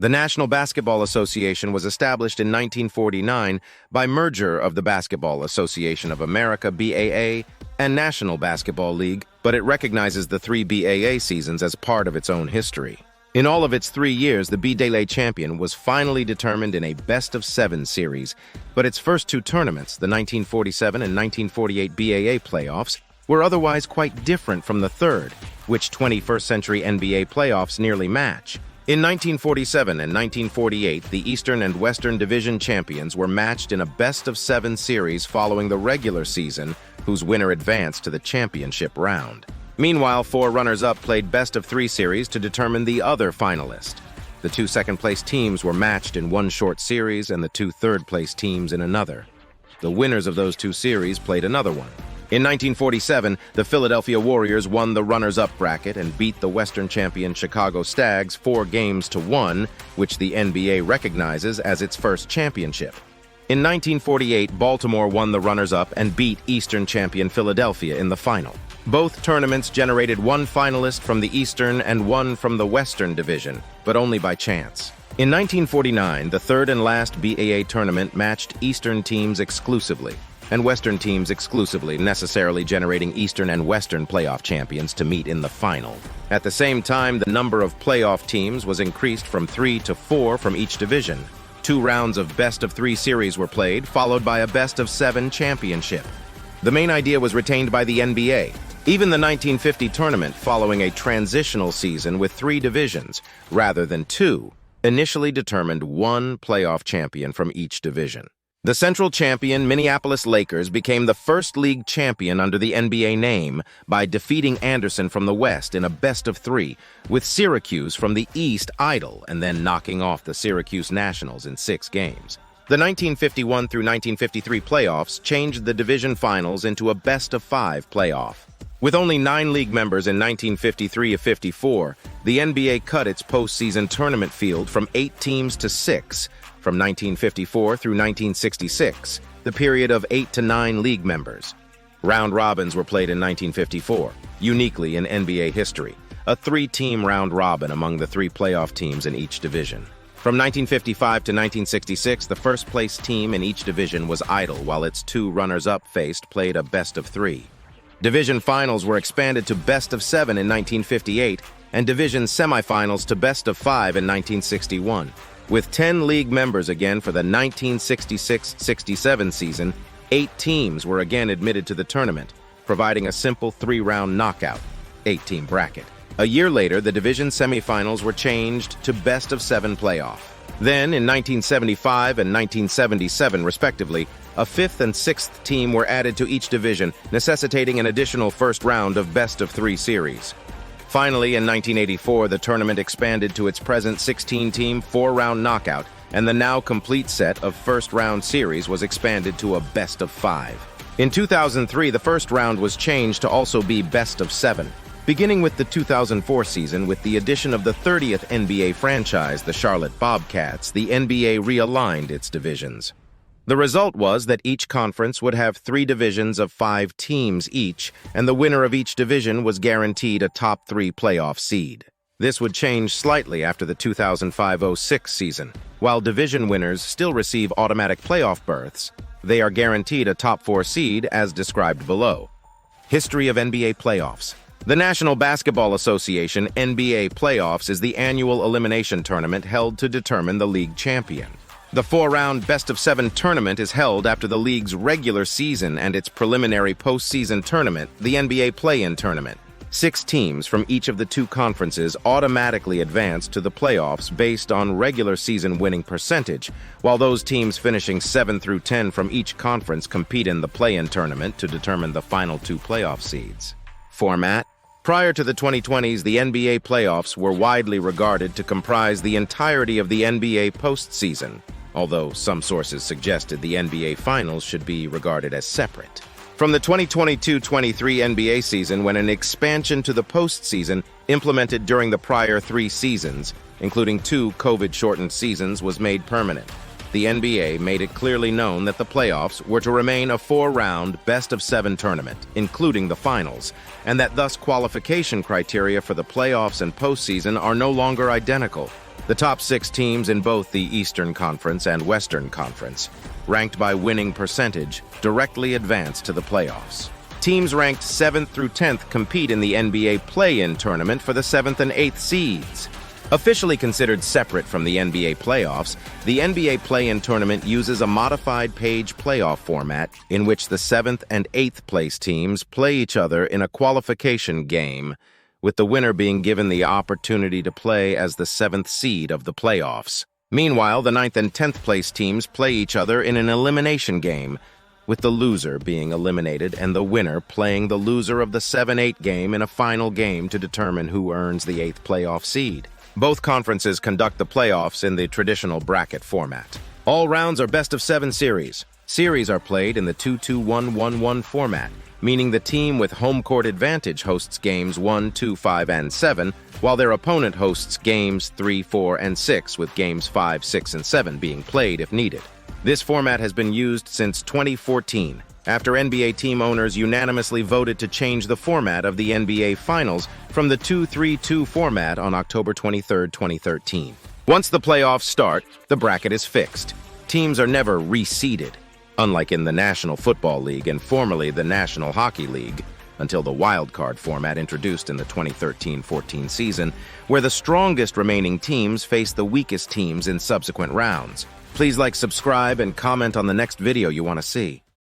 The National Basketball Association was established in 1949 by merger of the Basketball Association of America, BAA, and National Basketball League, but it recognizes the three BAA seasons as part of its own history. In all of its 3 years, the BAA champion was finally determined in a best-of-7 series, but its first two tournaments, the 1947 and 1948 BAA playoffs, were otherwise quite different from the third, which 21st century NBA playoffs nearly match. In 1947 and 1948, the Eastern and Western Division champions were matched in a best-of-7 series following the regular season, whose winner advanced to the championship round. Meanwhile, 4 runners-up played best-of-3 series to determine the other finalist. The 2 second-place teams were matched in one short series and the 2 third-place teams in another. The winners of those 2 series played another one. In 1947, the Philadelphia Warriors won the runners-up bracket and beat the Western champion Chicago Stags 4-1, which the NBA recognizes as its first championship. In 1948, Baltimore won the runners-up and beat Eastern champion Philadelphia in the final. Both tournaments generated one finalist from the Eastern and one from the Western Division, but only by chance. In 1949, the third and last BAA tournament matched Eastern teams exclusively, and Western teams exclusively, necessarily generating Eastern and Western playoff champions to meet in the final. At the same time, the number of playoff teams was increased from 3 to 4 from each division. 2 rounds of best-of-3 series were played, followed by a best-of-7 championship. The main idea was retained by the NBA. Even the 1950 tournament, following a transitional season with 3 divisions, rather than 2, initially determined 1 playoff champion from each division. The Central champion Minneapolis Lakers became the first league champion under the NBA name by defeating Anderson from the West in a best-of-3, with Syracuse from the East idle and then knocking off the Syracuse Nationals in 6 games. The 1951 through 1953 playoffs changed the division finals into a best-of-5 playoff. With only 9 league members in 1953-54, the NBA cut its postseason tournament field from 8 teams to 6, from 1954 through 1966, the period of 8 to 9 league members. Round robins were played in 1954, uniquely in NBA history, a 3-team round robin among the 3 playoff teams in each division. From 1955 to 1966, the first-place team in each division was idle, while its 2 runners-up played a best-of-3. Division finals were expanded to best-of-7 in 1958, and division semifinals to best-of-5 in 1961. With 10 league members again for the 1966-67 season, 8 teams were again admitted to the tournament, providing a simple 3-round knockout, 8-team bracket. A year later, the division semifinals were changed to best-of-7 playoff. Then, in 1975 and 1977, respectively, a 5th and 6th team were added to each division, necessitating an additional first round of best-of-3 series. Finally, in 1984, the tournament expanded to its present 16-team, 4-round knockout, and the now complete set of first-round series was expanded to a best-of-5. In 2003, the first round was changed to also be best-of-7. Beginning with the 2004 season, with the addition of the 30th NBA franchise, the Charlotte Bobcats, the NBA realigned its divisions. The result was that each conference would have 3 divisions of 5 teams each, and the winner of each division was guaranteed a top 3 playoff seed. This would change slightly after the 2005-06 season. While division winners still receive automatic playoff berths, they are guaranteed a top 4 seed as described below. History of NBA playoffs. The National Basketball Association NBA playoffs is the annual elimination tournament held to determine the league champion. The 4-round best-of-7 tournament is held after the league's regular season and its preliminary postseason tournament, the NBA play-in tournament. 6 teams from each of the 2 conferences automatically advance to the playoffs based on regular season winning percentage, while those teams finishing 7 through 10 from each conference compete in the play-in tournament to determine the final 2 playoff seeds. Format. Prior to the 2020s, the NBA playoffs were widely regarded to comprise the entirety of the NBA postseason, although some sources suggested the NBA Finals should be regarded as separate. From the 2022-23 NBA season, when an expansion to the postseason implemented during the prior 3 seasons, including 2 COVID-shortened seasons, was made permanent, the NBA made it clearly known that the playoffs were to remain a 4-round best-of-7 tournament, including the finals, and that thus qualification criteria for the playoffs and postseason are no longer identical. The top 6 teams in both the Eastern Conference and Western Conference, ranked by winning percentage, directly advance to the playoffs. Teams ranked 7th through 10th compete in the NBA play-in tournament for the 7th and 8th seeds. Officially considered separate from the NBA playoffs, the NBA play-in tournament uses a modified page playoff format in which the 7th and 8th place teams play each other in a qualification game, with the winner being given the opportunity to play as the 7th seed of the playoffs. Meanwhile, the 9th and 10th place teams play each other in an elimination game, with the loser being eliminated and the winner playing the loser of the 7-8 game in a final game to determine who earns the 8th playoff seed. Both conferences conduct the playoffs in the traditional bracket format. All rounds are best-of-7 series. Series are played in the 2-2-1-1-1 format, meaning the team with home court advantage hosts games 1, 2, 5, and 7, while their opponent hosts games 3, 4, and 6, with games 5, 6, and 7 being played if needed. This format has been used since 2014, after NBA team owners unanimously voted to change the format of the NBA Finals from the 2-3-2 format on October 23, 2013. Once the playoffs start, the bracket is fixed. Teams are never reseeded, unlike in the National Football League and formerly the National Hockey League, until the wild card format introduced in the 2013-14 season, where the strongest remaining teams face the weakest teams in subsequent rounds. Please like, subscribe, and comment on the next video you want to see.